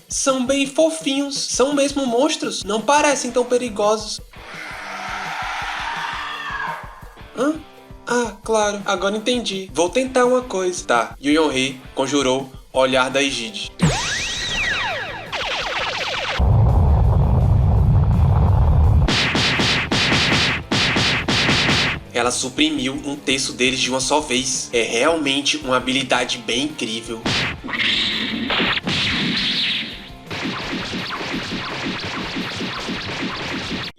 São bem fofinhos, são mesmo monstros, não parecem tão perigosos. Hã? Ah, claro, agora entendi. Vou tentar uma coisa. Tá, Yoon-hee conjurou o olhar da Egide. Ela suprimiu um terço deles de uma só vez. É realmente uma habilidade bem incrível.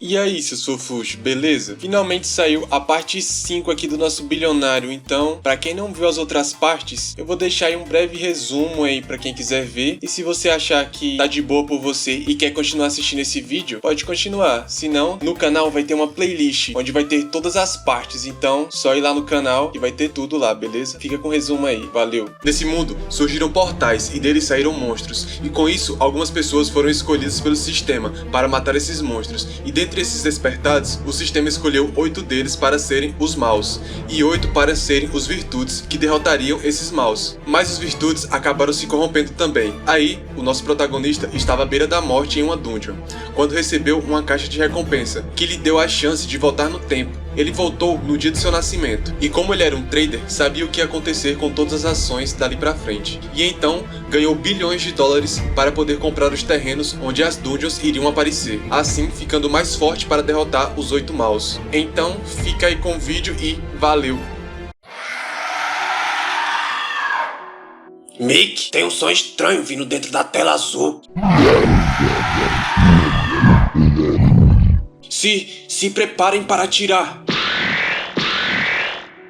E aí, seus fofos, beleza? Finalmente saiu a parte 5 aqui do nosso bilionário, então, pra quem não viu as outras partes, eu vou deixar aí um breve resumo aí pra quem quiser ver. E se você achar que tá de boa por você e quer continuar assistindo esse vídeo, pode continuar. Se não, no canal vai ter uma playlist, onde vai ter todas as partes, então, só ir lá no canal e vai ter tudo lá, beleza? Fica com o resumo aí, valeu! Nesse mundo, surgiram portais e deles saíram monstros, e com isso, algumas pessoas foram escolhidas pelo sistema para matar esses monstros, e dentre esses despertados, o sistema escolheu 8 deles para serem os maus, e 8 para serem os virtudes, que derrotariam esses maus. Mas os virtudes acabaram se corrompendo também. Aí, o nosso protagonista estava à beira da morte em uma dungeon, quando recebeu uma caixa de recompensa, que lhe deu a chance de voltar no tempo. Ele voltou no dia do seu nascimento, e como ele era um trader, sabia o que ia acontecer com todas as ações dali pra frente. E então, ganhou bilhões de dólares para poder comprar os terrenos onde as dungeons iriam aparecer, assim ficando mais forte para derrotar os 8 maus. Então, fica aí com o vídeo e valeu! Mick, tem um som estranho vindo dentro da tela azul. Se preparem para atirar.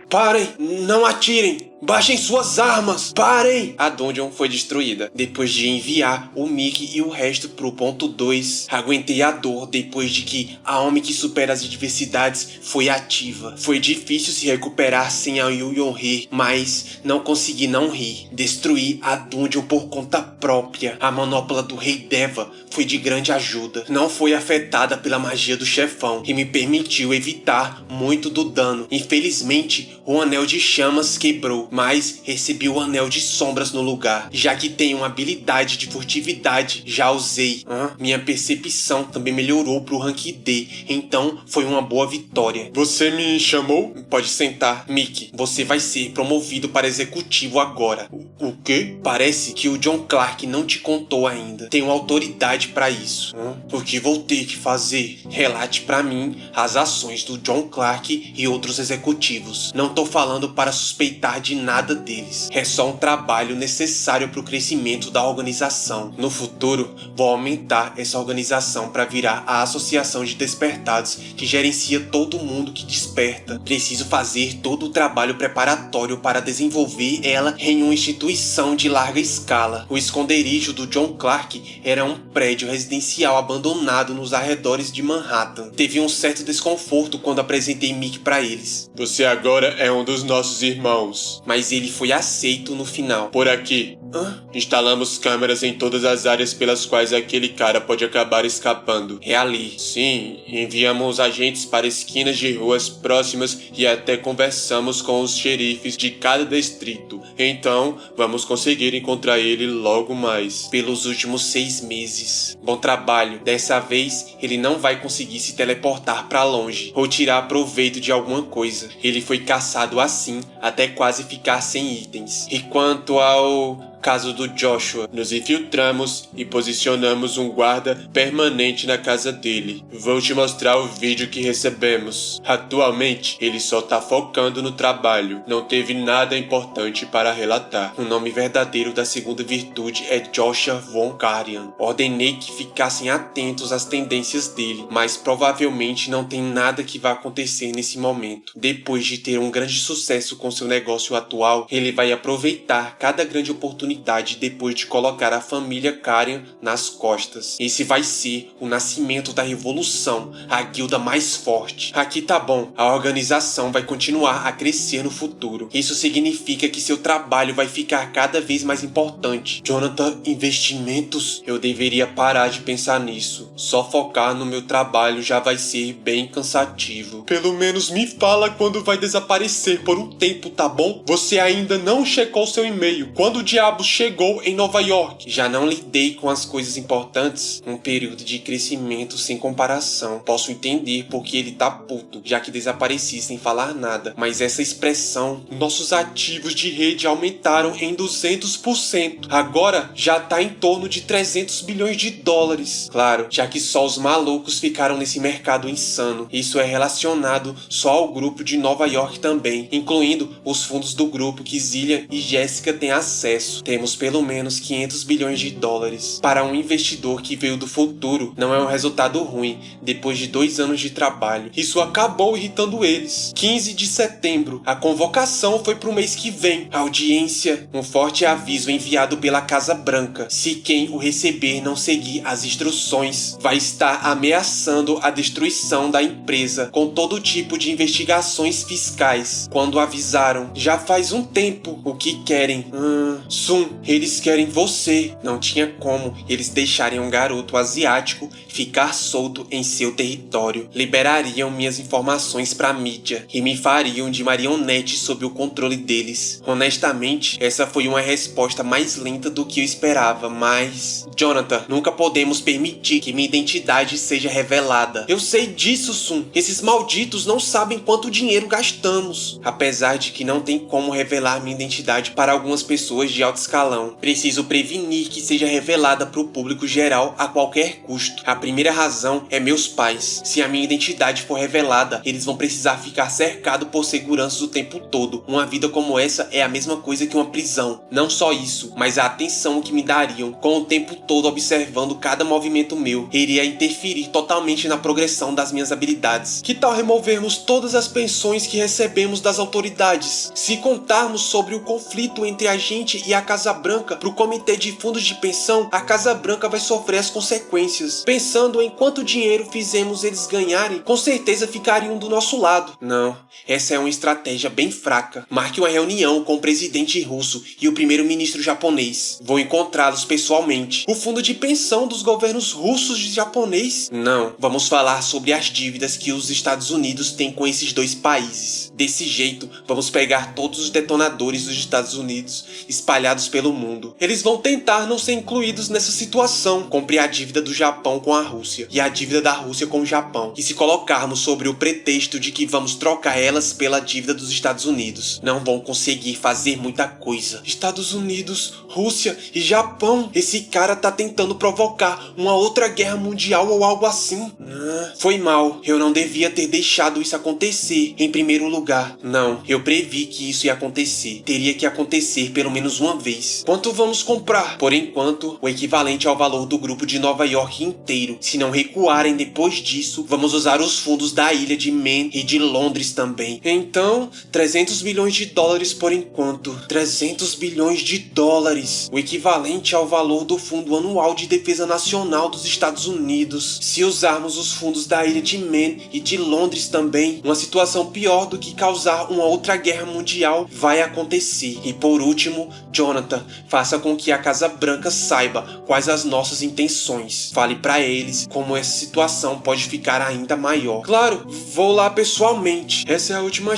Parem, não atirem. Baixem suas armas! Parem! A dungeon foi destruída. Depois de enviar o Mickey e o resto pro ponto 2, aguentei a dor depois de que a homem que supera as adversidades foi ativa. Foi difícil se recuperar sem a Yoon-hee, mas não consegui não rir. Destruí a dungeon por conta própria. A manopla do Rei Deva foi de grande ajuda. Não foi afetada pela magia do chefão e me permitiu evitar muito do dano. Infelizmente, o anel de chamas quebrou, mas recebi o anel de sombras no lugar. Já que tenho uma habilidade de furtividade, já usei. Minha percepção também melhorou pro rank D, então foi uma boa vitória. Você me chamou? Pode sentar. Mickey, você vai ser promovido para executivo agora. O quê? Parece que o John Clark não te contou ainda. Tenho autoridade para isso. O que vou ter que fazer? Relate para mim as ações do John Clark e outros executivos. Não tô falando para suspeitar de nada deles. É só um trabalho necessário para o crescimento da organização. No futuro, vou aumentar essa organização para virar a Associação de Despertados, que gerencia todo mundo que desperta. Preciso fazer todo o trabalho preparatório para desenvolver ela em uma instituição de larga escala. O esconderijo do John Clark era um prédio residencial abandonado nos arredores de Manhattan. Teve um certo desconforto quando apresentei Mick para eles. Você agora é um dos nossos irmãos. Mas ele foi aceito no final. Por aqui. Instalamos câmeras em todas as áreas pelas quais aquele cara pode acabar escapando. É ali. Sim, enviamos agentes para esquinas de ruas próximas e até conversamos com os xerifes de cada distrito. Então, vamos conseguir encontrar ele logo mais. Pelos últimos 6 meses. Bom trabalho. Dessa vez, ele não vai conseguir se teleportar para longe ou tirar proveito de alguma coisa. Ele foi caçado assim até quase ficar sem itens. E quanto ao caso do Joshua, nos infiltramos e posicionamos um guarda permanente na casa dele. Vou te mostrar o vídeo que recebemos. Atualmente, ele só tá focando no trabalho. Não teve nada importante para relatar. O nome verdadeiro da segunda virtude é Joshua Von Karian. Ordenei que ficassem atentos às tendências dele, mas provavelmente não tem nada que vá acontecer nesse momento. Depois de ter um grande sucesso com seu negócio atual, ele vai aproveitar cada grande oportunidade depois de colocar a família Karian nas costas. Esse vai ser o nascimento da revolução, a guilda mais forte. Aqui tá bom, a organização vai continuar a crescer no futuro. Isso significa que seu trabalho vai ficar cada vez mais importante. Jonathan, investimentos? Eu deveria parar de pensar nisso. Só focar no meu trabalho já vai ser bem cansativo. Pelo menos me fala quando vai desaparecer por um tempo, tá bom? Você ainda não checou seu e-mail. Quando diabos caos chegou em Nova York. Já não lidei com as coisas importantes. Um período de crescimento sem comparação. Posso entender porque ele tá puto, já que desapareci sem falar nada. Mas essa expressão, nossos ativos de rede aumentaram em 200%. Agora já tá em torno de 300 bilhões de dólares. Claro, já que só os malucos ficaram nesse mercado insano. Isso é relacionado só ao grupo de Nova York também, incluindo os fundos do grupo que Zillian e Jessica têm acesso. Temos pelo menos 500 bilhões de dólares. Para um investidor que veio do futuro, não é um resultado ruim, depois de 2 anos de trabalho. Isso acabou irritando eles. 15 de setembro, a convocação foi para o mês que vem. Audiência, um forte aviso enviado pela Casa Branca. Se quem o receber não seguir as instruções, vai estar ameaçando a destruição da empresa com todo tipo de investigações fiscais. Quando avisaram, já faz um tempo, o que querem? Sun, eles querem você. Não tinha como eles deixarem um garoto asiático ficar solto em seu território. Liberariam minhas informações pra mídia e me fariam de marionete sob o controle deles. Honestamente, essa foi uma resposta mais lenta do que eu esperava, mas... Jonathan, nunca podemos permitir que minha identidade seja revelada. Eu sei disso, Sun. Esses malditos não sabem quanto dinheiro gastamos. Apesar de que não tem como revelar minha identidade para algumas pessoas de alto escalão. Preciso prevenir que seja revelada para o público geral a qualquer custo. A primeira razão é meus pais. Se a minha identidade for revelada, eles vão precisar ficar cercados por seguranças o tempo todo. Uma vida como essa é a mesma coisa que uma prisão. Não só isso, mas a atenção que me dariam, com o tempo todo observando cada movimento meu, iria interferir totalmente na progressão das minhas habilidades. Que tal removermos todas as pensões que recebemos das autoridades? Se contarmos sobre o conflito entre a gente e a Casa Branca para o Comitê de Fundos de Pensão, a Casa Branca vai sofrer as consequências. Pensando em quanto dinheiro fizemos eles ganharem, com certeza ficariam do nosso lado. Não, essa é uma estratégia bem fraca. Marque uma reunião com o presidente russo e o primeiro-ministro japonês. Vou encontrá-los pessoalmente. O fundo de pensão dos governos russos e japonês? Não, vamos falar sobre as dívidas que os Estados Unidos têm com esses dois países. Desse jeito, vamos pegar todos os detonadores dos Estados Unidos espalhados pelo mundo. Eles vão tentar não ser incluídos nessa situação. Compre a dívida do Japão com a Rússia e a dívida da Rússia com o Japão. E se colocarmos sobre o pretexto de que vamos trocar elas pela dívida dos Estados Unidos, não vão conseguir fazer muita coisa. Estados Unidos, Rússia e Japão. Esse cara tá tentando provocar uma outra guerra mundial ou algo assim. Foi mal. Eu não devia ter deixado isso acontecer em primeiro lugar. Não, eu previ que isso ia acontecer. Teria que acontecer pelo menos uma vez. Quanto vamos comprar? Por enquanto, o equivalente ao valor do grupo de Nova York inteiro. Se não recuarem depois disso, vamos usar os fundos da ilha de Man e de Londres também. Então, 300 bilhões de dólares por enquanto. 300 bilhões de dólares. O equivalente ao valor do Fundo Anual de Defesa Nacional dos Estados Unidos. Se usarmos os fundos da ilha de Man e de Londres também, uma situação pior do que causar uma outra guerra mundial vai acontecer. E por último, Jonathan, faça com que a Casa Branca saiba quais as nossas intenções. Fale pra eles como essa situação pode ficar ainda maior. Claro, vou lá pessoalmente. Essa é a última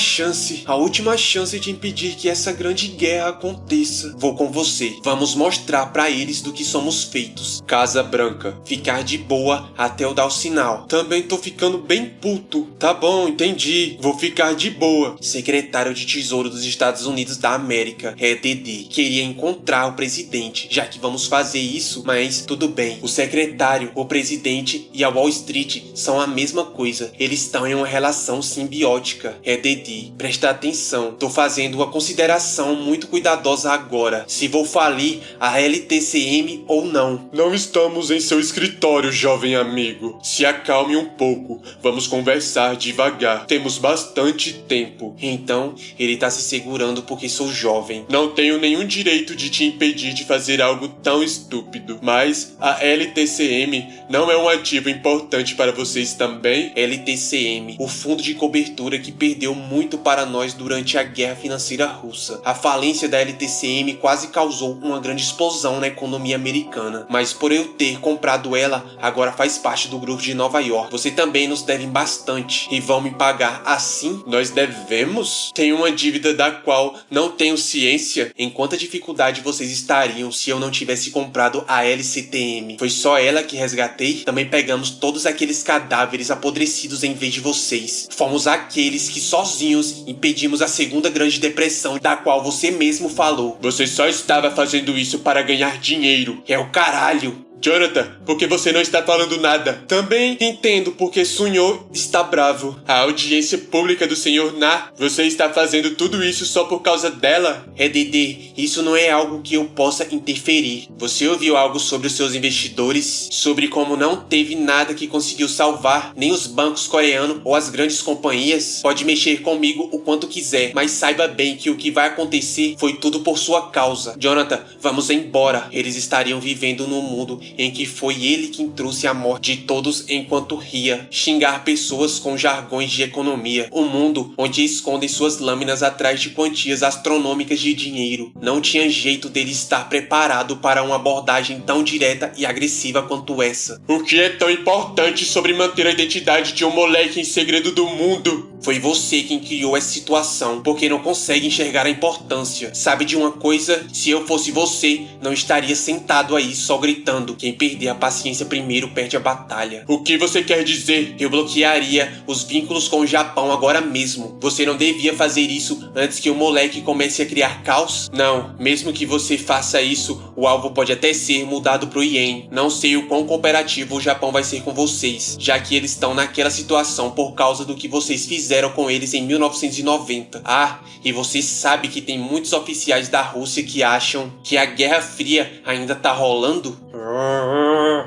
chance de impedir que essa grande guerra aconteça. Vou com você. Vamos mostrar pra eles do que somos feitos. Casa Branca, ficar de boa até eu dar o sinal. Também tô ficando bem puto. Tá bom, entendi. Vou ficar de boa. Secretário de Tesouro dos Estados Unidos da América, EDD, queria encontrar o presidente, já que vamos fazer isso, mas tudo bem. O secretário, o presidente e a Wall Street são a mesma coisa. Eles estão em uma relação simbiótica. EDD, presta atenção. Tô fazendo uma consideração muito cuidadosa agora. Se vou falir a LTCM ou não. Não estamos em seu escritório, jovem amigo. Se acalme um pouco. Vamos conversar devagar. Temos bastante tempo. Então, ele tá se segurando porque sou jovem. Não tenho nenhum direito de te impedir de fazer algo tão estúpido. Mas a LTCM não é um ativo importante para vocês também? LTCM, o fundo de cobertura que perdeu muito para nós durante a guerra financeira russa. A falência da LTCM quase causou uma grande explosão na economia americana. Mas por eu ter comprado ela, agora faz parte do grupo de Nova York. Você também nos deve bastante e vão me pagar assim? Nós devemos? Tenho uma dívida da qual não tenho ciência. Enquanto a dificuldade dificuldade vocês estariam se eu não tivesse comprado a LCTM? Foi só ela que resgatei? Também pegamos todos aqueles cadáveres apodrecidos em vez de vocês. Fomos aqueles que sozinhos impedimos a segunda grande depressão, da qual você mesmo falou. Você só estava fazendo isso para ganhar dinheiro. É o caralho. Jonathan, por que você não está falando nada? Também entendo porque Sunho está bravo. A audiência pública do Sr. Na, você está fazendo tudo isso só por causa dela? Dedê, isso não é algo que eu possa interferir. Você ouviu algo sobre os seus investidores? Sobre como não teve nada que conseguiu salvar, nem os bancos coreanos ou as grandes companhias? Pode mexer comigo o quanto quiser, mas saiba bem que o que vai acontecer foi tudo por sua causa. Jonathan, vamos embora. Eles estariam vivendo num mundo em que foi ele quem trouxe a morte de todos enquanto ria, xingar pessoas com jargões de economia, um mundo onde escondem suas lâminas atrás de quantias astronômicas de dinheiro. Não tinha jeito dele estar preparado para uma abordagem tão direta e agressiva quanto essa. O que é tão importante sobre manter a identidade de um moleque em segredo do mundo? Foi você quem criou essa situação, porque não consegue enxergar a importância. Sabe de uma coisa? Se eu fosse você, não estaria sentado aí só gritando. Quem perder a paciência primeiro perde a batalha. O que você quer dizer? Eu bloquearia os vínculos com o Japão agora mesmo. Você não devia fazer isso antes que o moleque comece a criar caos? Não, mesmo que você faça isso, o alvo pode até ser mudado pro Ien. Não sei o quão cooperativo o Japão vai ser com vocês, já que eles estão naquela situação por causa do que vocês fizeram com eles em 1990. Ah, e você sabe que tem muitos oficiais da Rússia que acham que a Guerra Fria ainda tá rolando?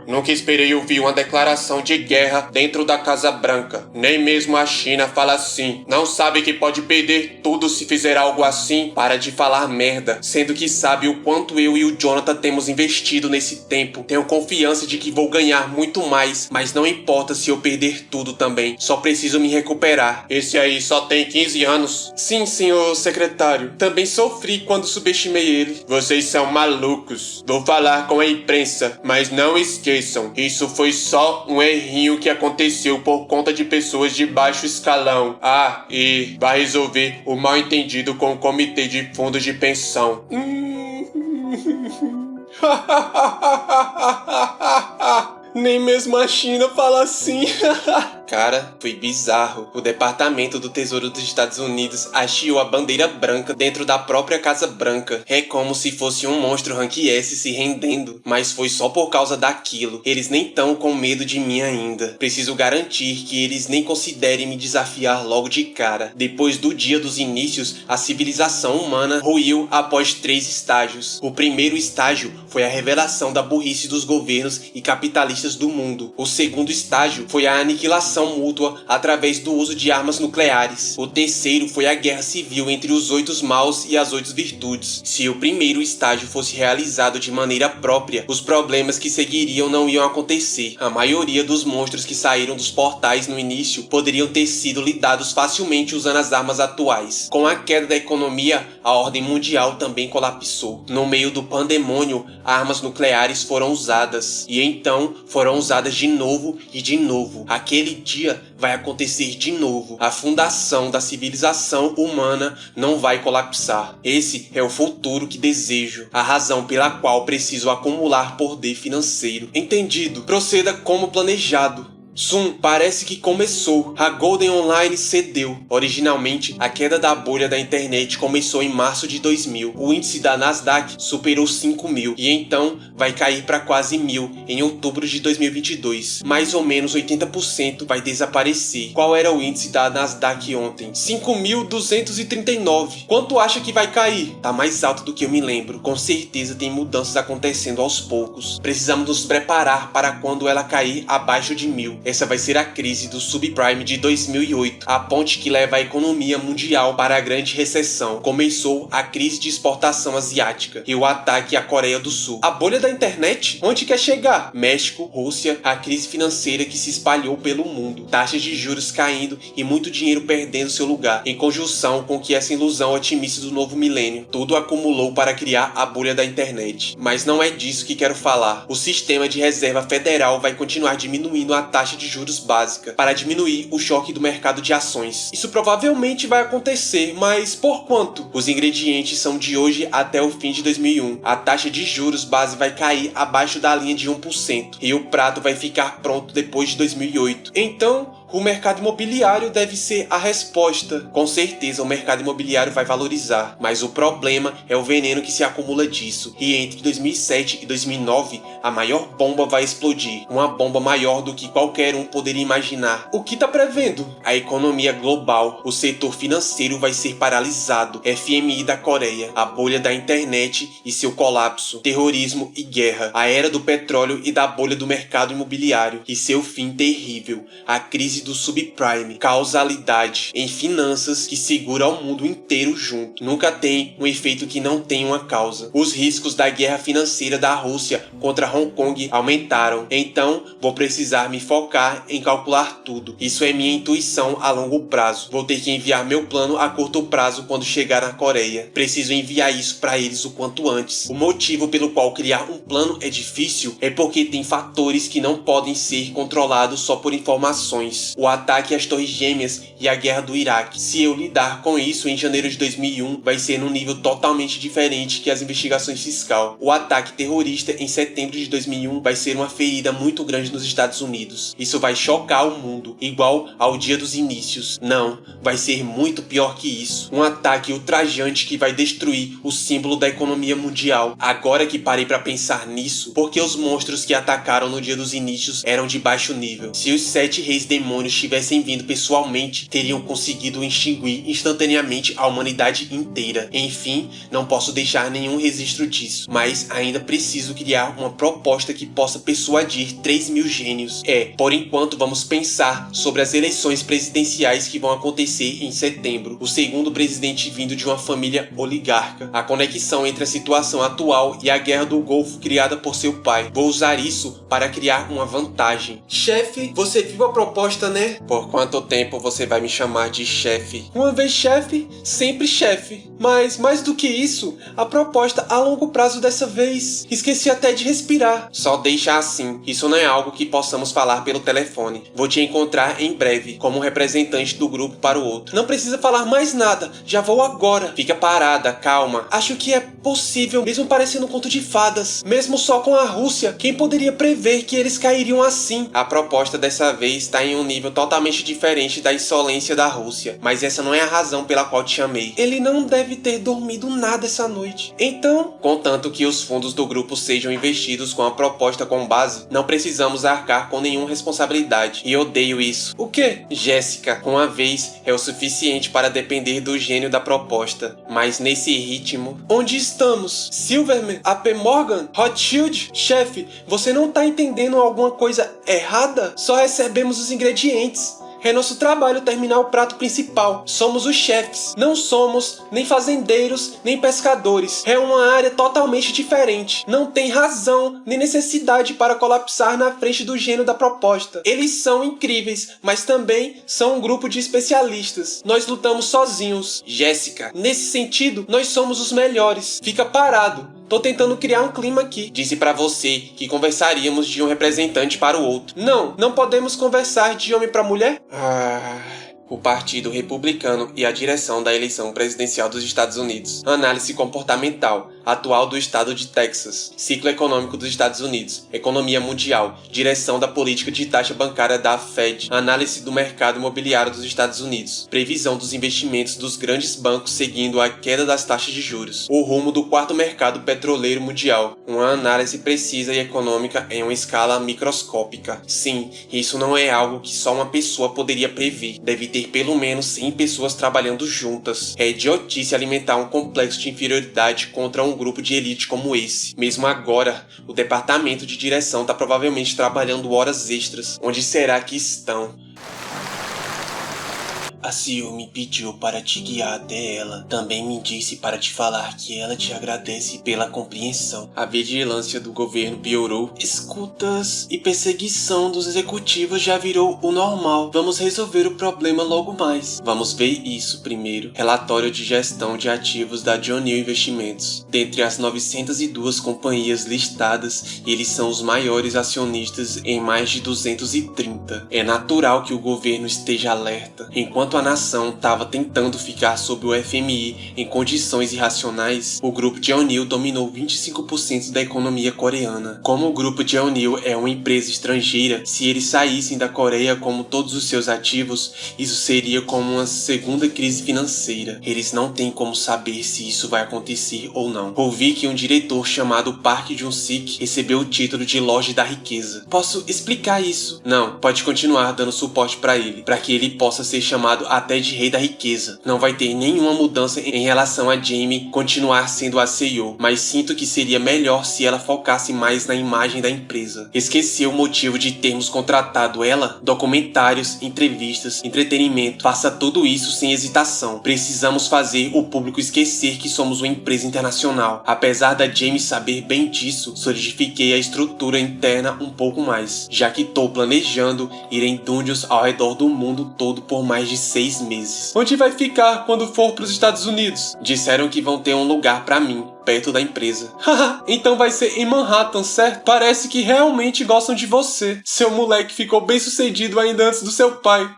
Nunca esperei ouvir uma declaração de guerra dentro da Casa Branca. Nem mesmo a China fala assim. Não sabe que pode perder tudo se fizer algo assim? Para de falar merda, sendo que sabe o quanto eu e o Jonathan temos investido nesse tempo. Tenho confiança de que vou ganhar muito mais, mas não importa se eu perder tudo também. Só preciso me recuperar. Esse aí só tem 15 anos. Sim, senhor secretário. Também sofri quando subestimei ele. Vocês são malucos. Vou falar com a imprensa. Mas não esqueçam, isso foi só um errinho que aconteceu por conta de pessoas de baixo escalão. Ah, e vai resolver o mal entendido com o comitê de fundos de pensão. Nem mesmo a China fala assim. Cara, foi bizarro. O Departamento do Tesouro dos Estados Unidos hasteou a bandeira branca dentro da própria Casa Branca. É como se fosse um monstro rank S se rendendo. Mas foi só por causa daquilo. Eles nem tão com medo de mim ainda. Preciso garantir que eles nem considerem me desafiar logo de cara. Depois do dia dos inícios, a civilização humana ruiu após 3 estágios. O primeiro estágio foi a revelação da burrice dos governos e capitalistas do mundo. O segundo estágio foi a aniquilação mútua através do uso de armas nucleares. O terceiro foi a guerra civil entre os 8 maus e as 8 virtudes. Se o primeiro estágio fosse realizado de maneira própria, os problemas que seguiriam não iam acontecer. A maioria dos monstros que saíram dos portais no início poderiam ter sido lidados facilmente usando as armas atuais. Com a queda da economia, a ordem mundial também colapsou. No meio do pandemônio, armas nucleares foram usadas. E então foram usadas de novo e de novo. Aquele dia vai acontecer de novo. A fundação da civilização humana não vai colapsar. Esse é o futuro que desejo. A razão pela qual preciso acumular poder financeiro. Entendido. Proceda como planejado. Parece que começou. A Golden Online cedeu. Originalmente, a queda da bolha da internet começou em março de 2000. O índice da Nasdaq superou 5.000 e então vai cair para quase 1.000 em outubro de 2022. Mais ou menos 80% vai desaparecer. Qual era o índice da Nasdaq ontem? 5.239. Quanto acha que vai cair? Tá mais alto do que eu me lembro. Com certeza tem mudanças acontecendo aos poucos. Precisamos nos preparar para quando ela cair abaixo de 1.000. Essa vai ser a crise do subprime de 2008, a ponte que leva a economia mundial para a grande recessão. Começou a crise de exportação asiática e o ataque à Coreia do Sul. A bolha da internet? Onde quer chegar? México, Rússia, a crise financeira que se espalhou pelo mundo, taxas de juros caindo e muito dinheiro perdendo seu lugar, em conjunção com que essa ilusão otimista do novo milênio. Tudo acumulou para criar a bolha da internet. Mas não é disso que quero falar. O sistema de reserva federal vai continuar diminuindo a taxa taxa de juros básica para diminuir o choque do mercado de ações. Isso provavelmente vai acontecer, mas por quanto? Os ingredientes são de hoje até o fim de 2001. A taxa de juros base vai cair abaixo da linha de 1% e o prato vai ficar pronto depois de 2008. Então, o mercado imobiliário deve ser a resposta. Com certeza o mercado imobiliário vai valorizar, mas o problema é o veneno que se acumula disso. E entre 2007 e 2009, a maior bomba vai explodir. Uma bomba maior do que qualquer um poderia imaginar. O que tá prevendo? A economia global, o setor financeiro vai ser paralisado. FMI da Coreia, a bolha da internet e seu colapso, terrorismo e guerra, a era do petróleo e da bolha do mercado imobiliário e seu fim terrível, a crise do subprime, causalidade em finanças que segura o mundo inteiro junto. Nunca tem um efeito que não tem uma causa. Os riscos da guerra financeira da Rússia contra Hong Kong aumentaram, então vou precisar me focar em calcular tudo. Isso é minha intuição a longo prazo. Vou ter que enviar meu plano a curto prazo quando chegar na Coreia. Preciso enviar isso para eles o quanto antes. O motivo pelo qual criar um plano é difícil é porque tem fatores que não podem ser controlados só por informações. O ataque às Torres Gêmeas e a guerra do Iraque. Se eu lidar com isso em janeiro de 2001, vai ser num nível totalmente diferente que as investigações fiscal. O ataque terrorista em setembro de 2001 vai ser uma ferida muito grande nos Estados Unidos. Isso vai chocar o mundo, igual ao dia dos inícios. Não, vai ser muito pior que isso. Um ataque ultrajante que vai destruir o símbolo da economia mundial. Agora que parei para pensar nisso, porque os monstros que atacaram no dia dos inícios eram de baixo nível. Se os 7 reis demônios tivessem vindo pessoalmente, teriam conseguido extinguir instantaneamente a humanidade inteira. Enfim, não posso deixar nenhum registro disso, mas ainda preciso criar uma proposta que possa persuadir 3.000 gênios. Por enquanto vamos pensar sobre as eleições presidenciais que vão acontecer em setembro. O segundo presidente vindo de uma família oligarca. A conexão entre a situação atual e a guerra do Golfo criada por seu pai. Vou usar isso para criar uma vantagem. Chefe, você viu a proposta, né? Por quanto tempo você vai me chamar de chefe? Uma vez chefe, sempre chefe. Mas mais do que isso, a proposta a longo prazo dessa vez. Esqueci até de respirar. Só deixa assim. Isso não é algo que possamos falar pelo telefone. Vou te encontrar em breve, como representante do grupo para o outro. Não precisa falar mais nada. Já vou agora. Fica parada, calma. Acho que é possível, mesmo parecendo um conto de fadas. Mesmo só com a Rússia, quem poderia prever que eles cairiam assim? A proposta dessa vez está em um nível totalmente diferente da insolência da Rússia. Mas essa não é a razão pela qual te chamei. Ele não deve ter dormido nada essa noite. Então, contanto que os fundos do grupo sejam investidos com a proposta com base, não precisamos arcar com nenhuma responsabilidade. E odeio isso. O quê? Jéssica, uma vez é o suficiente para depender do gênio da proposta. Mas nesse ritmo... Onde estamos? Silverman? AP Morgan? Rothschild? Chefe, você não tá entendendo alguma coisa errada? Só recebemos os ingredientes. É nosso trabalho terminar o prato principal. Somos os chefes. Não somos nem fazendeiros, nem pescadores. É uma área totalmente diferente. Não tem razão nem necessidade para colapsar na frente do gênio da proposta. Eles são incríveis, mas também são um grupo de especialistas. Nós lutamos sozinhos. Jéssica, nesse sentido, nós somos os melhores. Fica parado. Tô tentando criar um clima aqui. Disse pra você que conversaríamos de um representante para o outro. Não podemos conversar de homem pra mulher? O Partido Republicano e a direção da eleição presidencial dos Estados Unidos. Análise comportamental atual do estado de Texas. Ciclo econômico dos Estados Unidos. Economia mundial. Direção da política de taxa bancária da Fed. Análise do mercado imobiliário dos Estados Unidos. Previsão dos investimentos dos grandes bancos seguindo a queda das taxas de juros. O rumo do quarto mercado petroleiro mundial. Uma análise precisa e econômica em uma escala microscópica. Sim, isso não é algo que só uma pessoa poderia prever. Deve ter pelo menos 100 pessoas trabalhando juntas. É idiotice alimentar um complexo de inferioridade contra um grupo de elite como esse. Mesmo agora, o departamento de direção está provavelmente trabalhando horas extras. Onde será que estão? A CEO me pediu para te guiar até ela. Também me disse para te falar que ela te agradece pela compreensão. A vigilância do governo piorou. Escutas e perseguição dos executivos já virou o normal. Vamos resolver o problema logo mais. Vamos ver isso primeiro. Relatório de gestão de ativos da John Neal Investimentos. Dentre as 902 companhias listadas, eles são os maiores acionistas em mais de 230. É natural que o governo esteja alerta. Enquanto a nação estava tentando ficar sob o FMI em condições irracionais, o grupo John Neal dominou 25% da economia coreana. Como o grupo John Neal é uma empresa estrangeira, se eles saíssem da Coreia como todos os seus ativos, isso seria como uma segunda crise financeira. Eles não têm como saber se isso vai acontecer ou não. Ouvi que um diretor chamado Park Jun-sik recebeu o título de Loja da Riqueza. Posso explicar isso? Não, pode continuar dando suporte para ele, para que ele possa ser chamado até de Rei da Riqueza. Não vai ter nenhuma mudança em relação a Jamie continuar sendo a CEO, mas sinto que seria melhor se ela focasse mais na imagem da empresa. Esqueceu o motivo de termos contratado ela? Documentários, entrevistas, entretenimento. Faça tudo isso sem hesitação. Precisamos fazer o público esquecer que somos uma empresa internacional. Apesar da Jamie saber bem disso, solidifiquei a estrutura interna um pouco mais, já que estou planejando ir em dungeons ao redor do mundo todo por mais de 6 meses. Onde vai ficar quando for para os Estados Unidos? Disseram que vão ter um lugar para mim, perto da empresa. Haha, então vai ser em Manhattan, certo? Parece que realmente gostam de você. Seu moleque ficou bem sucedido ainda antes do seu pai.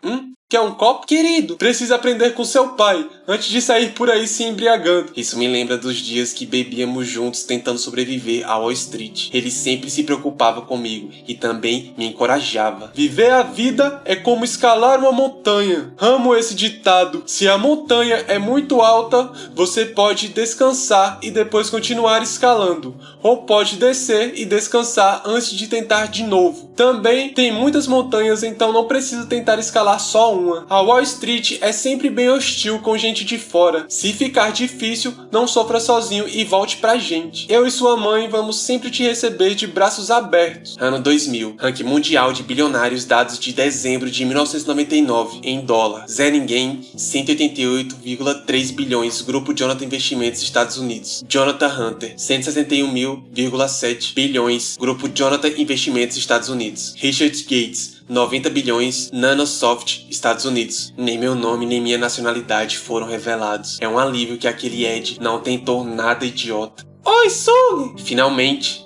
Quer um copo? Querido, precisa aprender com seu pai, antes de sair por aí se embriagando. Isso me lembra dos dias que bebíamos juntos tentando sobreviver a Wall Street. Ele sempre se preocupava comigo e também me encorajava. Viver a vida é como escalar uma montanha. Amo esse ditado. Se a montanha é muito alta, você pode descansar e depois continuar escalando. Ou pode descer e descansar antes de tentar de novo. Também tem muitas montanhas, então não precisa tentar escalar só uma. A Wall Street é sempre bem hostil com gente de fora. Se ficar difícil, não sofra sozinho e volte pra gente. Eu e sua mãe vamos sempre te receber de braços abertos. Ano 2000. Ranking mundial de bilionários, dados de dezembro de 1999 em dólar. Zé Ninguém, 188,3 bilhões. Grupo Jonathan Investimentos, Estados Unidos. Jonathan Hunter, 161,7 bilhões. Grupo Jonathan Investimentos, Estados Unidos. Richard Gates, 90 bilhões, Nanosoft, Estados Unidos. Nem meu nome nem minha nacionalidade foram revelados. É um alívio que aquele Ed não tentou nada idiota. Oi, Song! Finalmente.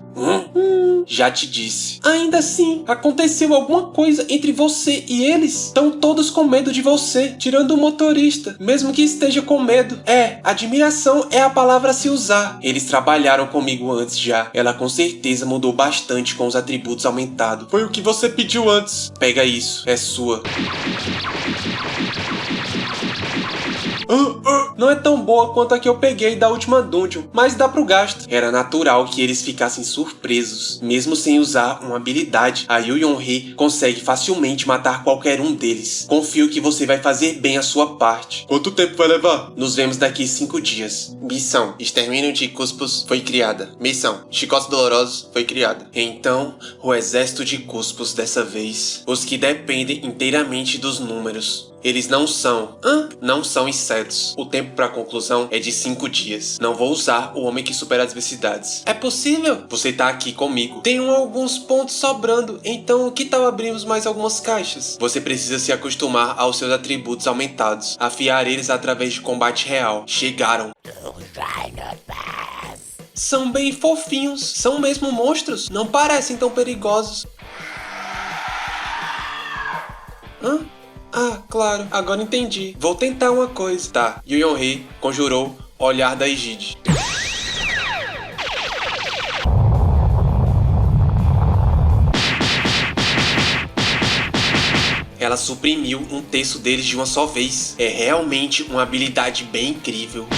Já te disse. Ainda assim, aconteceu alguma coisa entre você e eles? Estão todos com medo de você, tirando o motorista, mesmo que esteja com medo. Admiração é a palavra a se usar. Eles trabalharam comigo antes já. Ela com certeza mudou bastante com os atributos aumentados. Foi o que você pediu antes. Pega isso, é sua. Não é tão boa quanto a que eu peguei da última dungeon, mas dá pro gasto. Era natural que eles ficassem surpresos, mesmo sem usar uma habilidade. A Yu Yong-hee consegue facilmente matar qualquer um deles. Confio que você vai fazer bem a sua parte. Quanto tempo vai levar? Nos vemos daqui 5 dias. Missão: Extermínio de Cuspos foi criada. Missão: Chicotes Dolorosos foi criada. Então, o exército de Cuspos dessa vez. Os que dependem inteiramente dos números. Eles não são insetos. O tempo para conclusão é de 5 dias. Não vou usar o homem que supera as adversidades. É possível? Você tá aqui comigo. Tenho alguns pontos sobrando, então que tal abrirmos mais algumas caixas? Você precisa se acostumar aos seus atributos aumentados. Afiar eles através de combate real. Chegaram. São bem fofinhos. São mesmo monstros. Não parecem tão perigosos. Ah, claro, agora entendi. Vou tentar uma coisa. Tá, Yu Yong-hee conjurou Olhar da Egide. Ela suprimiu 1/3 deles de uma só vez. É realmente uma habilidade bem incrível.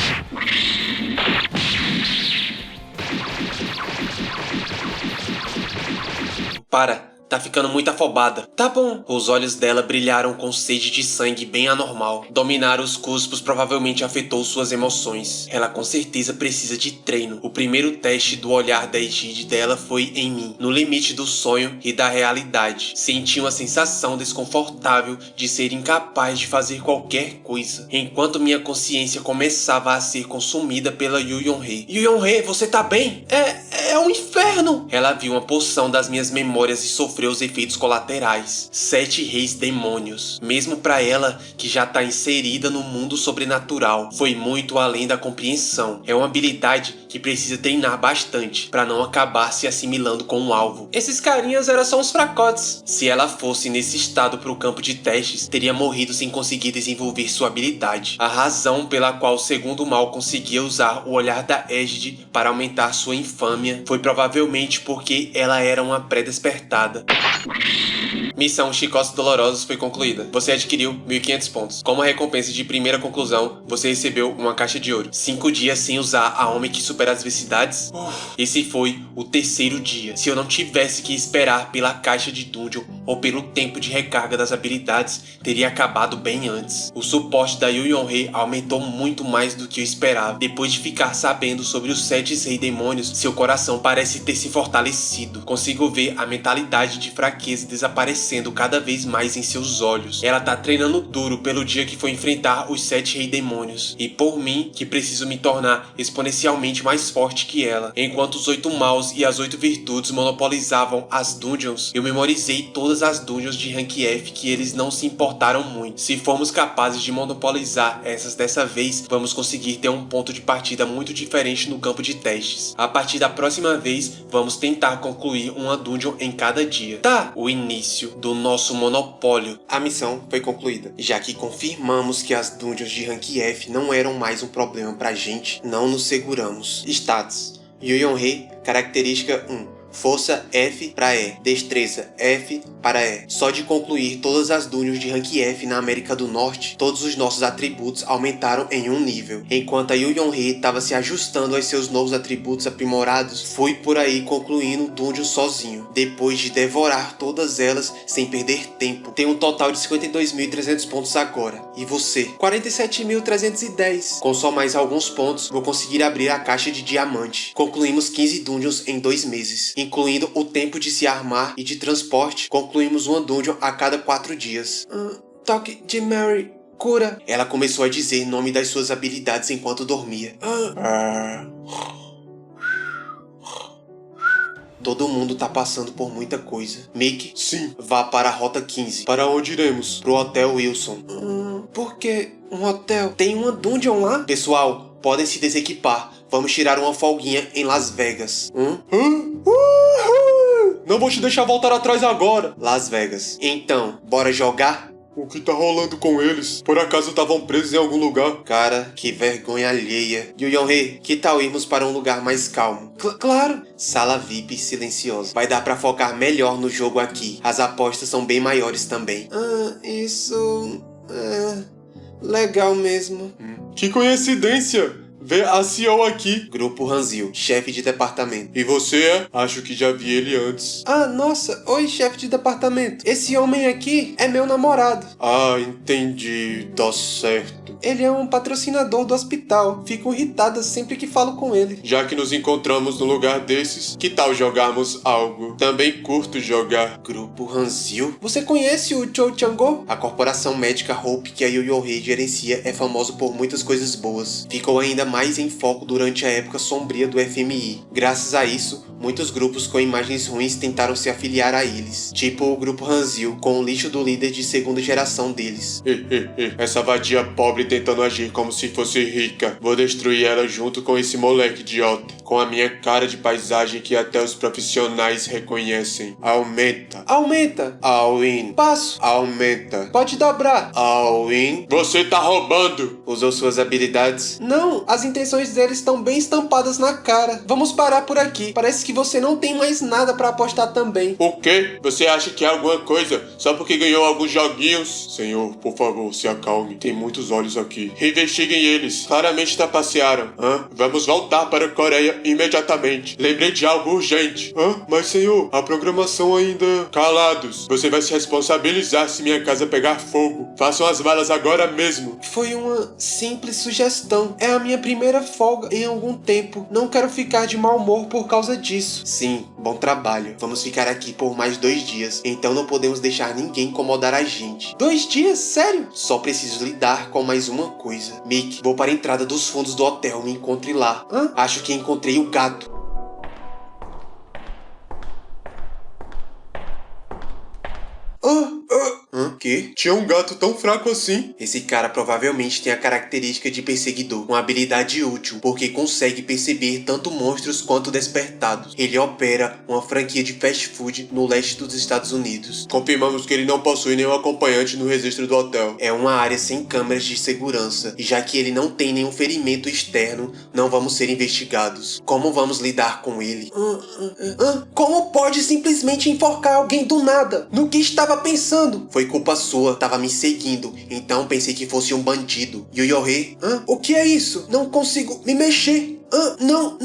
Para. Tá ficando muito afobada. Tá bom. Os olhos dela brilharam com sede de sangue bem anormal. Dominar os cuspos provavelmente afetou suas emoções. Ela com certeza precisa de treino. O primeiro teste do olhar da Egide dela foi em mim, no limite do sonho e da realidade. Senti uma sensação desconfortável de ser incapaz de fazer qualquer coisa, enquanto minha consciência começava a ser consumida pela Yu Yong-hae. Yu Yong-hae, você tá bem? É um inferno! Ela viu uma porção das minhas memórias e sofreu os efeitos colaterais. 7 reis demônios. Mesmo pra ela, que já tá inserida no mundo sobrenatural, foi muito além da compreensão. É uma habilidade que precisa treinar bastante pra não acabar se assimilando com um alvo. Esses carinhas eram só uns fracotes. Se ela fosse nesse estado pro campo de testes, teria morrido sem conseguir desenvolver sua habilidade. A razão pela qual o segundo mal conseguia usar o olhar da Egide para aumentar sua infâmia foi provavelmente porque ela era uma pré-despertada. Missão Chicotes Dolorosos foi concluída. Você adquiriu 1.500 pontos. Como recompensa de primeira conclusão, você recebeu uma caixa de ouro. 5 dias sem usar a Homem que supera as adversidades? Esse foi o terceiro dia. Se eu não tivesse que esperar pela caixa de dungeon ou pelo tempo de recarga das habilidades, teria acabado bem antes. O suporte da Yu Yong-hae aumentou muito mais do que eu esperava. Depois de ficar sabendo sobre os 7 reis demônios, seu coração parece ter se fortalecido. Consigo ver a mentalidade de fraqueza desaparecendo cada vez mais em seus olhos. Ela tá treinando duro pelo dia que foi enfrentar os 7 reis demônios. E por mim, que preciso me tornar exponencialmente mais forte que ela. Enquanto os 8 maus e as 8 virtudes monopolizavam as dungeons, eu memorizei todas as dungeons de Rank F que eles não se importaram muito. Se formos capazes de monopolizar essas dessa vez, vamos conseguir ter um ponto de partida muito diferente no campo de testes. A partir da próxima vez, vamos tentar concluir uma dungeon em cada dia. Tá, o início do nosso monopólio. A missão foi concluída, já que confirmamos que as dungeons de Rank F não eram mais um problema pra gente, não nos seguramos. Status: Yu Yong-hae, característica 1. Força F para E, Destreza F para E. Só de concluir todas as dungeons de Rank F na América do Norte, todos os nossos atributos aumentaram em um nível. Enquanto a Yu Yong-hae estava se ajustando aos seus novos atributos aprimorados, fui por aí concluindo o dungeon sozinho, depois de devorar todas elas sem perder tempo. Tenho um total de 52.300 pontos agora. E você? 47.310. Com só mais alguns pontos, vou conseguir abrir a caixa de diamante. Concluímos 15 dungeons em 2 meses. Incluindo o tempo de se armar e de transporte, concluímos uma dungeon a cada 4 dias. Toque de Mary, cura. Ela começou a dizer o nome das suas habilidades enquanto dormia. Todo mundo tá passando por muita coisa. Mick? Sim. Vá para a Rota 15. Para onde iremos? Pro Hotel Wilson. Por que um hotel? Tem uma dungeon lá? Pessoal, podem se desequipar. Vamos tirar uma folguinha em Las Vegas. Não vou te deixar voltar atrás agora. Las Vegas. Então, bora jogar? O que tá rolando com eles? Por acaso estavam presos em algum lugar? Cara, que vergonha alheia. Yu Yong-hae, que tal irmos para um lugar mais calmo? Claro! Sala VIP silenciosa. Vai dar pra focar melhor no jogo aqui. As apostas são bem maiores também. Isso... legal mesmo. Que coincidência! Vê a CEO aqui. Grupo Hanzil, chefe de departamento. E você é? Acho que já vi ele antes. Nossa. Oi, chefe de departamento. Esse homem aqui é meu namorado. Entendi. Tá certo. Ele é um patrocinador do hospital. Fico irritada sempre que falo com ele. Já que nos encontramos num lugar desses, que tal jogarmos algo? Também curto jogar. Grupo Hanzil? Você conhece o Cho Chang-go? A corporação médica Hope que a Yu Yong-hae gerencia é famosa por muitas coisas boas. Ficou ainda mais em foco durante a época sombria do FMI. Graças a isso, muitos grupos com imagens ruins tentaram se afiliar a eles. Tipo o Grupo Hanzil, com o lixo do líder de segunda geração deles. Essa vadia pobre tentando agir como se fosse rica. Vou destruir ela junto com esse moleque idiota. Com a minha cara de paisagem que até os profissionais reconhecem. Aumenta. Aumenta. All-in. Passo. Aumenta. Pode dobrar. All-in. Você tá roubando. Usou suas habilidades? Não, as intenções deles estão bem estampadas na cara. Vamos parar por aqui. Parece que você não tem mais nada pra apostar também. O quê? Você acha que é alguma coisa só porque ganhou alguns joguinhos? Senhor, por favor, se acalme. Tem muitos olhos aqui. Investiguem eles. Claramente trapacearam. Vamos voltar para a Coreia Saia imediatamente. Lembrei de algo urgente. Mas senhor, a programação ainda... Calados. Você vai se responsabilizar se minha casa pegar fogo. Façam as malas agora mesmo. Foi uma simples sugestão. É a minha primeira folga em algum tempo. Não quero ficar de mau humor por causa disso. Sim, bom trabalho. Vamos ficar aqui por mais 2 dias. Então não podemos deixar ninguém incomodar a gente. 2 dias? Sério? Só preciso lidar com mais uma coisa. Mick, vou para a entrada dos fundos do hotel. Me encontre lá. Acho que encontrei o gato. Que? Tinha um gato tão fraco assim? Esse cara provavelmente tem a característica de perseguidor, uma habilidade útil, porque consegue perceber tanto monstros quanto despertados. Ele opera uma franquia de fast food no leste dos Estados Unidos. Confirmamos que ele não possui nenhum acompanhante no registro do hotel. É uma área sem câmeras de segurança, e já que ele não tem nenhum ferimento externo, não vamos ser investigados. Como vamos lidar com ele? Como pode simplesmente enforcar alguém do nada? No que estava pensando? Foi culpa sua, tava me seguindo, então pensei que fosse um bandido. Yoyohe? O que é isso? Não consigo me mexer. Não.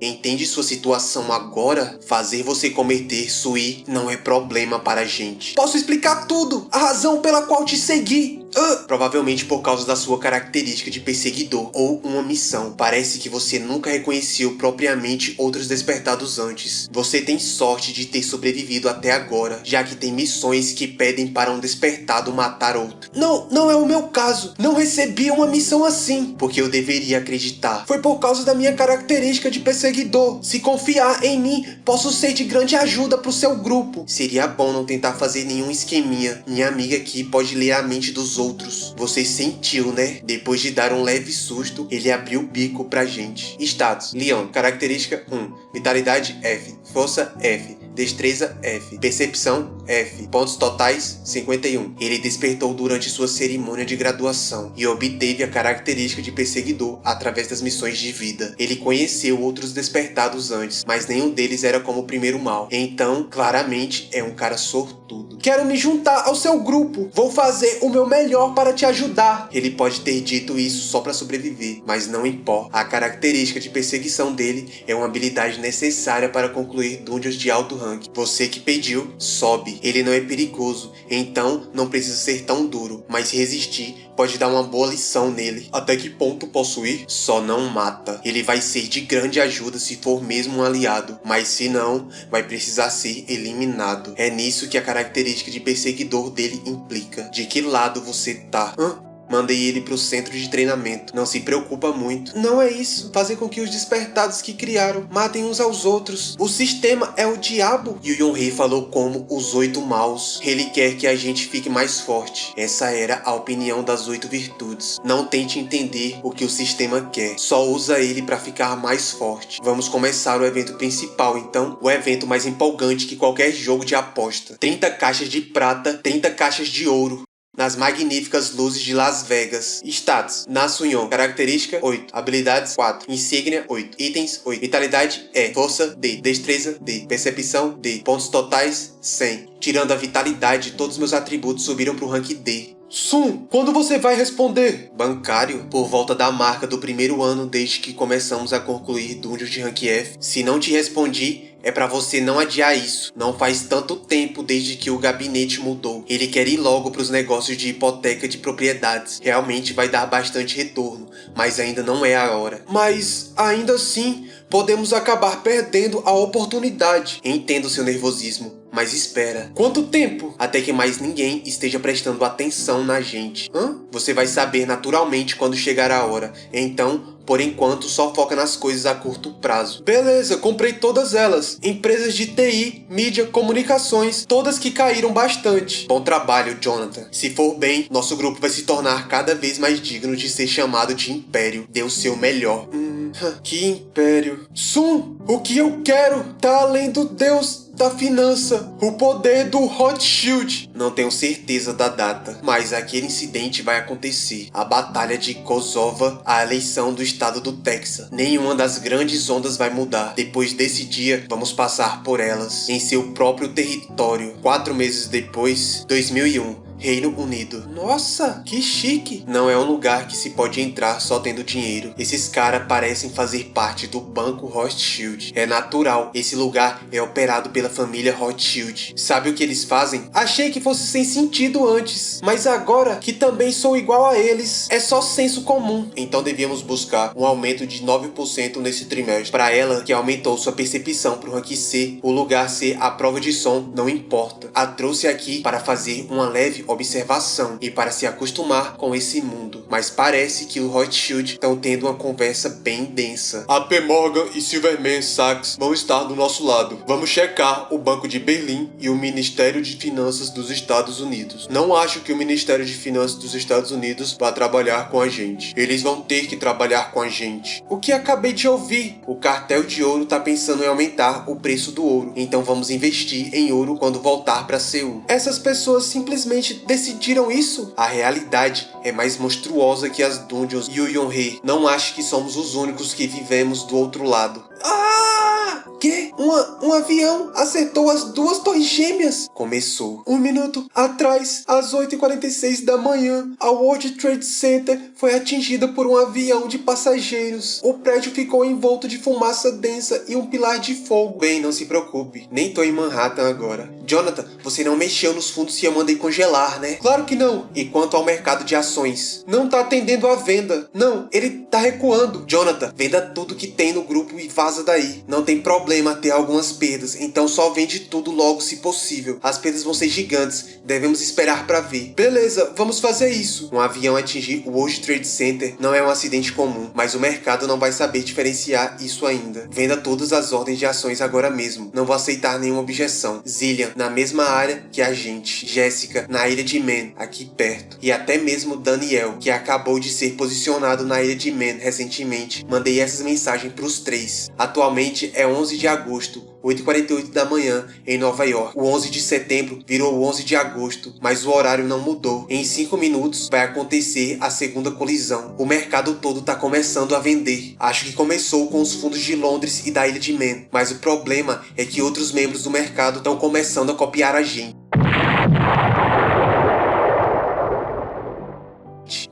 Entende sua situação agora? Fazer você cometer Sui não é problema para a gente. Posso explicar tudo. A razão pela qual te segui. Provavelmente por causa da sua característica de perseguidor ou uma missão. Parece que você nunca reconheceu propriamente outros despertados antes. Você tem sorte de ter sobrevivido até agora, já que tem missões que pedem para um despertado matar outro. Não é o meu caso. Não recebi uma missão assim. Porque eu deveria acreditar. Foi por causa da minha característica de perseguidor. Se confiar em mim, posso ser de grande ajuda pro seu grupo. Seria bom não tentar fazer nenhum esqueminha. Minha amiga aqui pode ler a mente dos outros. Você sentiu, né? Depois de dar um leve susto, ele abriu o bico pra gente. Status: Leon. Característica 1. Vitalidade F. Força F. Destreza F. Percepção F. Pontos totais 51. Ele despertou durante sua cerimônia de graduação e obteve a característica de perseguidor através das missões de vida. Ele conheceu outros despertados antes, mas nenhum deles era como o primeiro mal. Então, claramente, é um cara sortudo. Quero me juntar ao seu grupo. Vou fazer o meu melhor para te ajudar. Ele pode ter dito isso só para sobreviver, mas não importa. A característica de perseguição dele é uma habilidade necessária para concluir dungeons de alto rank. Você que pediu, sobe. Ele não é perigoso, então não precisa ser tão duro, mas se resistir pode dar uma boa lição nele. Até que ponto posso ir? Só não mata. Ele vai ser de grande ajuda se for mesmo um aliado, mas se não, vai precisar ser eliminado. É nisso que a característica de perseguidor dele implica. De que lado você tá? Mandei ele pro centro de treinamento. Não se preocupa muito. Não é isso. Fazer com que os despertados que criaram matem uns aos outros. O sistema é o diabo. Yoyon-Rei falou como os 8 maus. Ele quer que a gente fique mais forte. Essa era a opinião das 8 virtudes. Não tente entender o que o sistema quer. Só usa ele pra ficar mais forte. Vamos começar o evento principal, então. O evento mais empolgante que qualquer jogo de aposta. 30 caixas de prata, 30 caixas de ouro. Nas magníficas luzes de Las Vegas. Status: Nasunyon. Característica 8. Habilidades 4. Insígnia 8. Itens 8. Vitalidade E. Força D. Destreza D. Percepção D. Pontos totais 100. Tirando a vitalidade, todos meus atributos subiram pro rank D. Sun, quando você vai responder? Bancário, por volta da marca do primeiro ano desde que começamos a concluir dungeons de rank F. Se não te respondi, é pra você não adiar isso. Não faz tanto tempo desde que o gabinete mudou. Ele quer ir logo pros negócios de hipoteca de propriedades. Realmente vai dar bastante retorno, mas ainda não é a hora. Mas, ainda assim, podemos acabar perdendo a oportunidade. Entendo seu nervosismo, mas espera. Quanto tempo? Até que mais ninguém esteja prestando atenção na gente. Você vai saber naturalmente quando chegar a hora. Então, por enquanto, só foca nas coisas a curto prazo. Beleza, comprei todas elas. Empresas de TI, mídia, comunicações, todas que caíram bastante. Bom trabalho, Jonathan. Se for bem, nosso grupo vai se tornar cada vez mais digno de ser chamado de Império. Dê o seu melhor. Que império. Sun, o que eu quero tá além do deus da finança, o poder do Rothschild. Não tenho certeza da data, mas aquele incidente vai acontecer. A batalha de Kosovo, a eleição do estado do Texas. Nenhuma das grandes ondas vai mudar. Depois desse dia, vamos passar por elas em seu próprio território. 4 meses depois, 2001. Reino Unido. Nossa, que chique! Não é um lugar que se pode entrar só tendo dinheiro. Esses caras parecem fazer parte do Banco Rothschild. É natural, esse lugar é operado pela família Rothschild. Sabe o que eles fazem? Achei que fosse sem sentido antes, mas agora que também sou igual a eles, é só senso comum. Então devíamos buscar um aumento de 9% nesse trimestre. Para ela, que aumentou sua percepção pro rank C, o lugar C, a prova de som, não importa. A trouxe aqui para fazer uma leve observação e para se acostumar com esse mundo. Mas parece que o Rothschild estão tendo uma conversa bem densa. AP Morgan e Silverman Sachs vão estar do nosso lado. Vamos checar o Banco de Berlim e o Ministério de Finanças dos Estados Unidos. Não acho que o Ministério de Finanças dos Estados Unidos vá trabalhar com a gente. Eles vão ter que trabalhar com a gente. O que acabei de ouvir? O cartel de ouro tá pensando em aumentar o preço do ouro. Então vamos investir em ouro quando voltar para Seul. Essas pessoas simplesmente decidiram isso? A realidade é mais monstruosa que as dungeons e o Yonhei. Não acho que somos os únicos que vivemos do outro lado. Que? Um avião acertou as duas torres gêmeas? Começou. 1 minuto atrás, às 8h46 da manhã, a World Trade Center foi atingida por um avião de passageiros. O prédio ficou envolto de fumaça densa e um pilar de fogo. Bem, não se preocupe, nem tô em Manhattan agora. Jonathan, você não mexeu nos fundos que eu mandei congelar, né? Claro que não. E quanto ao mercado de ações? Não tá atendendo à venda. Não, ele tá recuando. Jonathan, venda tudo que tem no grupo e vaza daí. Não tem problema ter algumas perdas, então só vende tudo logo se possível. As perdas vão ser gigantes, devemos esperar pra ver. Beleza, vamos fazer isso. Um avião atingir o World Trade Center não é um acidente comum, mas o mercado não vai saber diferenciar isso ainda. Venda todas as ordens de ações agora mesmo. Não vou aceitar nenhuma objeção. Zillian, na mesma área que a gente. Jéssica, na Ilha de Man, aqui perto. E até mesmo Daniel, que acabou de ser posicionado na Ilha de Man recentemente. Mandei essas mensagens pros três. Atualmente é 11 de agosto, 8h48 da manhã, em Nova York. O 11 de setembro virou o 11 de agosto, mas o horário não mudou. Em 5 minutos vai acontecer a segunda colisão. O mercado todo tá começando a vender. Acho que começou com os fundos de Londres e da Ilha de Man, mas o problema é que outros membros do mercado estão começando a copiar a gente.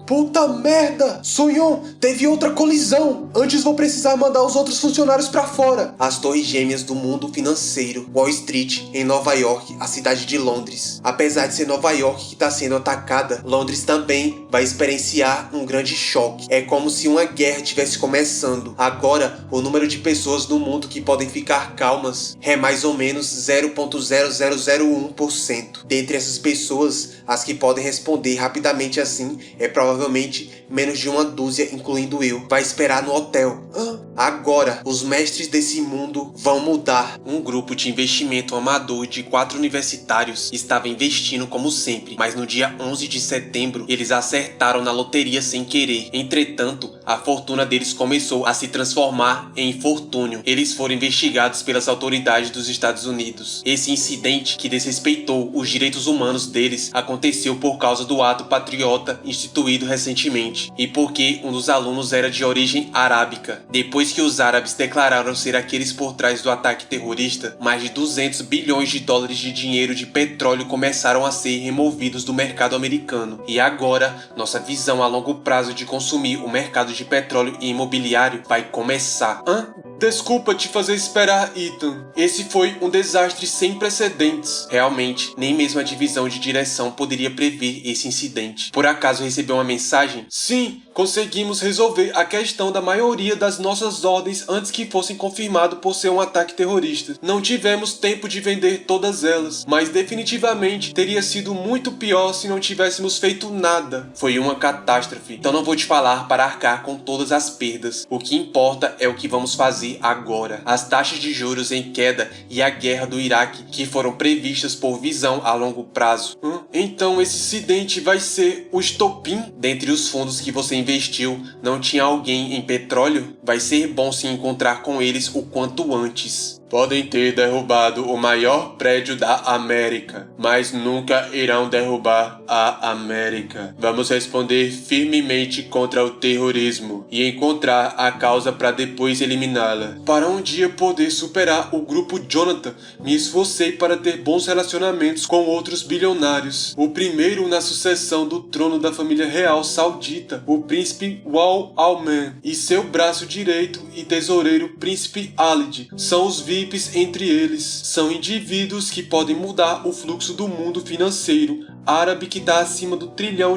Puta merda! Sonhon, teve outra colisão! Antes vou precisar mandar os outros funcionários pra fora. As torres gêmeas do mundo financeiro, Wall Street, em Nova York, a cidade de Londres. Apesar de ser Nova York que tá sendo atacada, Londres também vai experienciar um grande choque. É como se uma guerra estivesse começando. Agora, o número de pessoas no mundo que podem ficar calmas é mais ou menos 0,0001%. Dentre essas pessoas, as que podem responder rapidamente assim é provavelmente menos de uma dúzia, incluindo eu. Vai esperar no hotel. Agora, os mestres desse mundo vão mudar. Um grupo de investimento amador de 4 universitários estava investindo como sempre, mas no dia 11 de setembro eles acertaram na loteria sem querer. Entretanto, a fortuna deles começou a se transformar em infortúnio. Eles foram investigados pelas autoridades dos Estados Unidos. Esse incidente, que desrespeitou os direitos humanos deles, aconteceu por causa do ato patriota instituído recentemente e porque um dos alunos era de origem arábica. Depois que os árabes declararam ser aqueles por trás do ataque terrorista, mais de 200 bilhões de dólares de dinheiro de petróleo começaram a ser removidos do mercado americano. E agora, nossa visão a longo prazo de consumir o mercado de petróleo e imobiliário vai começar. Desculpa te fazer esperar, Ethan. Esse foi um desastre sem precedentes. Realmente, nem mesmo a divisão de direção poderia prever esse incidente. Por acaso recebeu uma mensagem? Sim, conseguimos resolver a questão da maioria das nossas ordens antes que fossem confirmadas por ser um ataque terrorista. Não tivemos tempo de vender todas elas, mas definitivamente teria sido muito pior se não tivéssemos feito nada. Foi uma catástrofe, então não vou te falar para arcar com todas as perdas. O que importa é o que vamos fazer agora. As taxas de juros em queda e a guerra do Iraque, que foram previstas por visão a longo prazo. Então esse incidente vai ser o estopim? Dentre os fundos que você investiu, não tinha alguém em petróleo? Vai ser bom se encontrar com eles o quanto antes. Podem ter derrubado o maior prédio da América, mas nunca irão derrubar a América. Vamos responder firmemente contra o terrorismo e encontrar a causa para depois eliminá-la. Para um dia poder superar o grupo Jonathan, me esforcei para ter bons relacionamentos com outros bilionários. O primeiro na sucessão do trono da família real saudita, o príncipe Wal Al-Man, e seu braço direito e tesoureiro príncipe Khalid. São os VIPs entre eles. São indivíduos que podem mudar o fluxo do mundo financeiro árabe que está acima do $1 trilhão.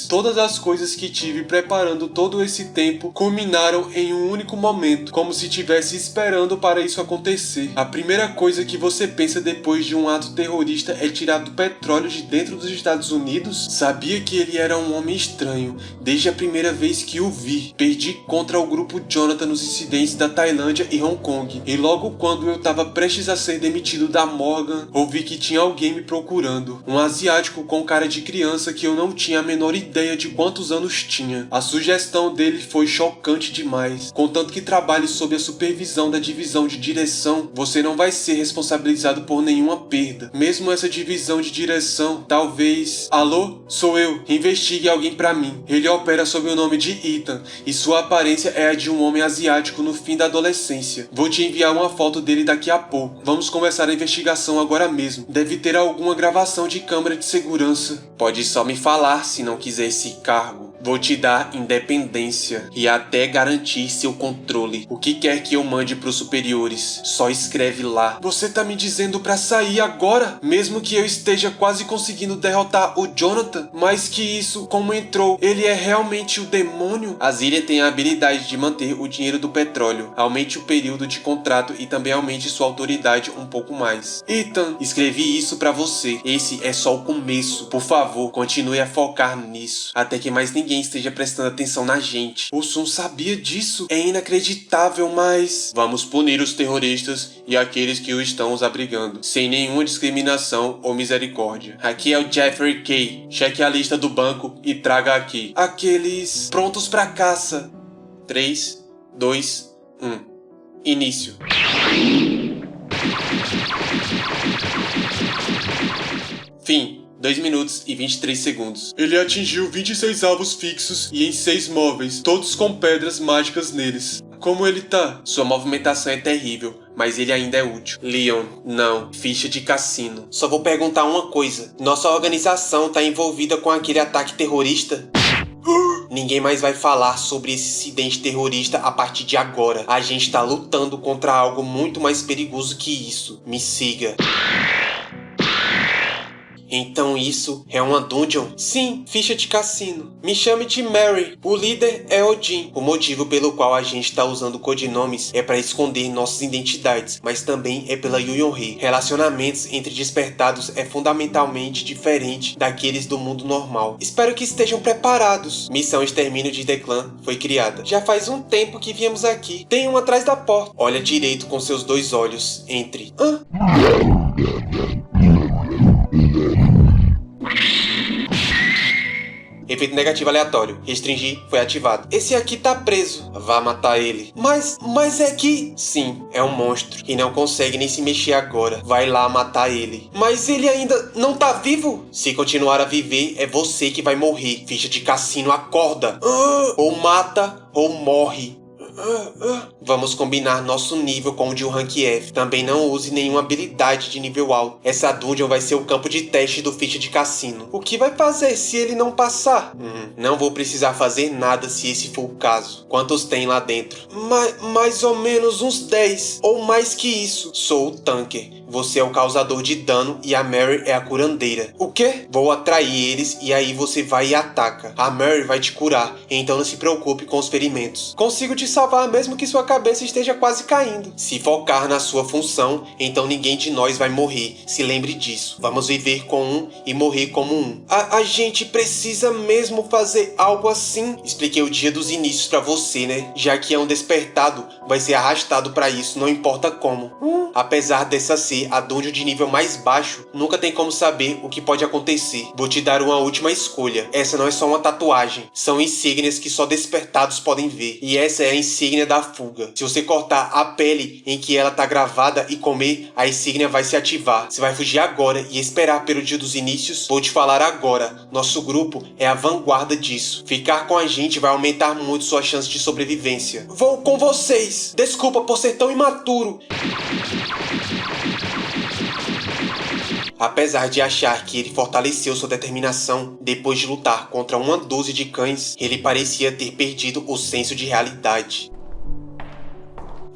Todas as coisas que tive preparando todo esse tempo culminaram em um único momento, como se estivesse esperando para isso acontecer. A primeira coisa que você pensa depois de um ato terrorista é tirar do petróleo de dentro dos Estados Unidos? Sabia que ele era um homem estranho desde a primeira vez que o vi. Perdi contra o grupo Jonathan nos incidentes da Tailândia e Hong Kong, e logo quando eu estava prestes a ser demitido da Morgan, ouvi que tinha alguém me procurando. Um asiático com cara de criança que eu não tinha a menor ideia de quantos anos tinha. A sugestão dele foi chocante demais. Contanto que trabalhe sob a supervisão da divisão de direção, você não vai ser responsabilizado por nenhuma perda. Mesmo essa divisão de direção, talvez... Alô? Sou eu. Investigue alguém pra mim. Ele opera sob o nome de Ethan, e sua aparência é a de um homem asiático no fim da adolescência. Vou te enviar uma foto dele daqui a pouco. Vamos começar a investigação agora mesmo. Deve ter alguma gravação de câmera de segurança. Pode só me falar se não quiser esse cargo. Vou te dar independência e até garantir seu controle. O que quer que eu mande pros superiores, só escreve lá. Você tá me dizendo pra sair agora? Mesmo que eu esteja quase conseguindo derrotar o Jonathan? Mais que isso, como entrou, ele é realmente o demônio? A Zilia tem a habilidade de manter o dinheiro do petróleo. Aumente o período de contrato e também aumente sua autoridade um pouco mais. Ethan, escrevi isso pra você. Esse é só o começo. Por favor, continue a focar nisso, até que mais ninguém esteja prestando atenção na gente. O Sun sabia disso? É inacreditável, mas... Vamos punir os terroristas e aqueles que o estão os abrigando, sem nenhuma discriminação ou misericórdia. Aqui é o Jeffrey Kay. Cheque a lista do banco e traga aqui. Aqueles prontos pra caça. 3, 2, 1. Início. Fim. 2 minutos e 23 segundos. Ele atingiu 26 alvos fixos e em 6 móveis, todos com pedras mágicas neles. Como ele tá? Sua movimentação é terrível, mas ele ainda é útil. Leon, não. Ficha de cassino. Só vou perguntar uma coisa. Nossa organização tá envolvida com aquele ataque terrorista? Ninguém mais vai falar sobre esse incidente terrorista a partir de agora. A gente tá lutando contra algo muito mais perigoso que isso. Me siga. Então isso é uma dungeon? Sim, ficha de cassino. Me chame de Mary. O líder é Odin. O motivo pelo qual a gente está usando codinomes é para esconder nossas identidades, mas também é pela Yoyon-Hee. Relacionamentos entre despertados é fundamentalmente diferente daqueles do mundo normal. Espero que estejam preparados. Missão Extermínio de The Clan foi criada. Já faz um tempo que viemos aqui. Tem um atrás da porta. Olha direito com seus 2 olhos. Entre. Efeito negativo aleatório. Restringir foi ativado. Esse aqui tá preso. Vá matar ele. Mas é que... Sim, é um monstro. E não consegue nem se mexer agora. Vai lá matar ele. Mas ele ainda não tá vivo? Se continuar a viver, é você que vai morrer. Ficha de cassino, acorda. Ou mata, ou morre. Vamos combinar nosso nível com o de um rank F. Também não use nenhuma habilidade de nível alto. Essa dungeon vai ser o campo de teste do ficha de cassino. O que vai fazer se ele não passar? Não vou precisar fazer nada se esse for o caso. Quantos tem lá dentro? Mais ou menos uns 10. Ou mais que isso. Sou o tanker. Você é o causador de dano e a Mary é a curandeira. O quê? Vou atrair eles e aí você vai e ataca. A Mary vai te curar, então não se preocupe com os ferimentos. Consigo te salvar mesmo que sua cabeça esteja quase caindo. Se focar na sua função, então ninguém de nós vai morrer. Se lembre disso. Vamos viver com um e morrer como um. A gente precisa mesmo fazer algo assim? Expliquei o dia dos inícios pra você, né? Já que é um despertado, vai ser arrastado pra isso, não importa como. Apesar dessa ser ser a dungeon de nível mais baixo, nunca tem como saber o que pode acontecer. Vou te dar uma última escolha. Essa não é só uma tatuagem, são insígnias que só despertados podem ver. E essa é a insígnia da fuga. Se você cortar a pele em que ela tá gravada e comer, a insígnia vai se ativar. Você vai fugir agora e esperar pelo dia dos inícios? Vou te falar agora. Nosso grupo é a vanguarda disso. Ficar com a gente vai aumentar muito sua chance de sobrevivência. Vou com vocês. Desculpa por ser tão imaturo. Apesar de achar que ele fortaleceu sua determinação depois de lutar contra uma dúzia de cães, ele parecia ter perdido o senso de realidade.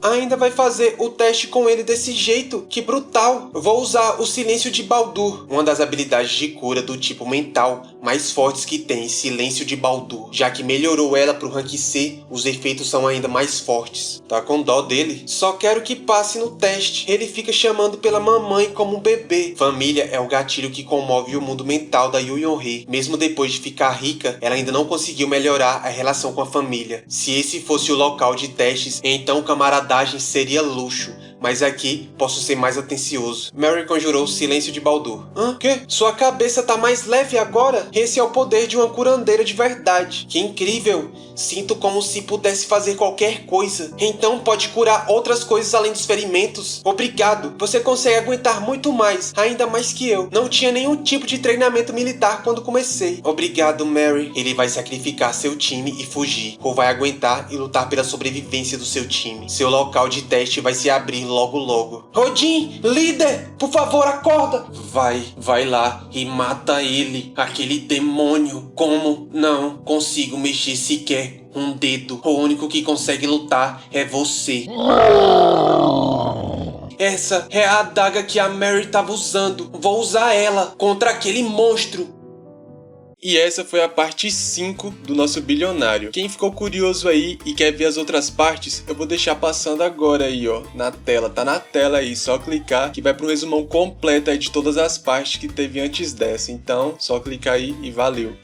Ainda vai fazer o teste com ele desse jeito? Que brutal! Vou usar o Silêncio de Baldur, uma das habilidades de cura do tipo mental mais fortes que tem, Silêncio de Baldur. Já que melhorou ela pro rank C, os efeitos são ainda mais fortes. Tá com dó dele? Só quero que passe no teste. Ele fica chamando pela mamãe como um bebê. Família é o gatilho que comove o mundo mental da Yu Yon-hee. Mesmo depois de ficar rica, ela ainda não conseguiu melhorar a relação com a família. Se esse fosse o local de testes, então camaradagem seria luxo, mas aqui posso ser mais atencioso. Mary conjurou Silêncio de Baldur. Hã? Que? Sua cabeça tá mais leve agora? Esse é o poder de uma curandeira de verdade. Que incrível! Sinto como se pudesse fazer qualquer coisa. Então pode curar outras coisas além dos ferimentos? Obrigado. Você consegue aguentar muito mais, ainda mais que eu. Não tinha nenhum tipo de treinamento militar quando comecei. Obrigado, Mary. Ele vai sacrificar seu time e fugir, ou vai aguentar e lutar pela sobrevivência do seu time. Seu local de teste vai se abrir logo logo. Rodin, líder, por favor, acorda. Vai lá e mata ele, aquele demônio. Como? Não consigo mexer sequer um dedo. O único que consegue lutar é você. Essa é a adaga que a Mary estava usando. Vou usar ela contra aquele monstro. E essa foi a parte 5 do nosso bilionário. Quem ficou curioso aí e quer ver as outras partes, eu vou deixar passando agora aí, ó, na tela. Tá na tela aí, só clicar que vai pro resumão completo aí de todas as partes que teve antes dessa. Então, só clicar aí e valeu.